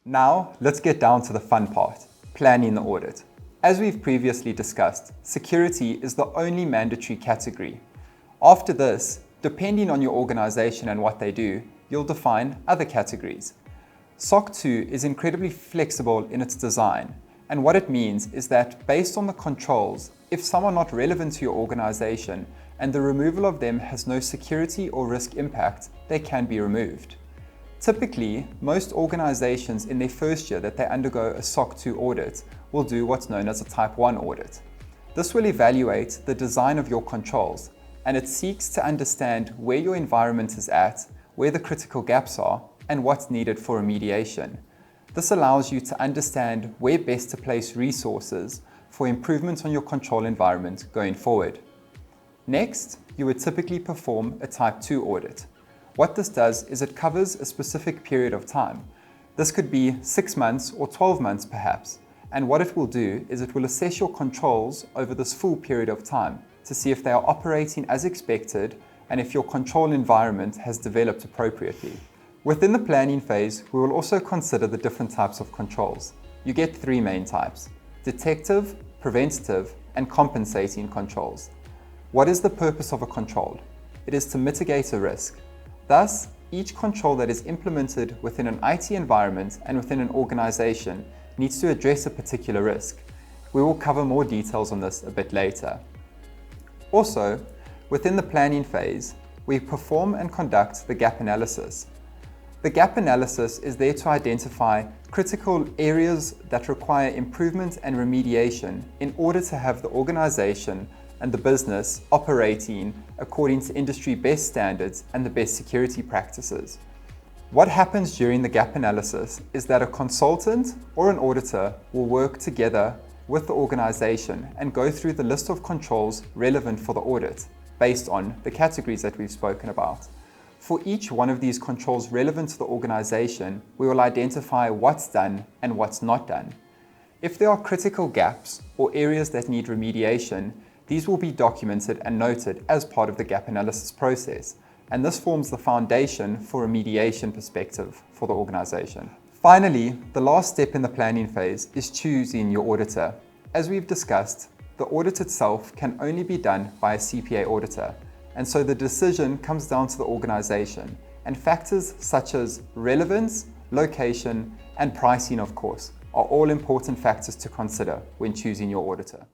Now, let's get down to the fun part, planning the audit. As we've previously discussed, security is the only mandatory category. After this, depending on your organization and what they do, you'll define other categories. SOC 2 is incredibly flexible in its design, and what it means is that based on the controls, if some are not relevant to your organization and the removal of them has no security or risk impact, they can be removed. Typically, most organizations in their first year that they undergo a SOC 2 audit will do what's known as a Type 1 audit. This will evaluate the design of your controls, and it seeks to understand where your environment is at, where the critical gaps are, and what's needed for remediation. This allows you to understand where best to place resources for improvement on your control environment going forward. Next, you would typically perform a Type 2 audit. What this does is it covers a specific period of time. This could be 6 months or 12 months perhaps, and what it will do is it will assess your controls over this full period of time to see if they are operating as expected and if your control environment has developed appropriately. Within the planning phase, we will also consider the different types of controls. You get 3 main types: detective, preventative, and compensating controls. What is the purpose of a control? It is to mitigate a risk. Thus, each control that is implemented within an IT environment and within an organization needs to address a particular risk. We will cover more details on this a bit later. Also, within the planning phase, we perform and conduct the gap analysis. The gap analysis is there to identify critical areas that require improvement and remediation in order to have the organization and the business operating according to industry best standards and the best security practices. What happens during the gap analysis is that a consultant or an auditor will work together with the organization and go through the list of controls relevant for the audit based on the categories that we've spoken about. For each one of these controls relevant to the organization, we will identify what's done and what's not done. If there are critical gaps or areas that need remediation, these will be documented and noted as part of the gap analysis process, and this forms the foundation for a remediation perspective for the organization. Finally, the last step in the planning phase is choosing your auditor. As we've discussed, the audit itself can only be done by a CPA auditor, and so the decision comes down to the organization, and factors such as relevance, location, and pricing, of course, are all important factors to consider when choosing your auditor.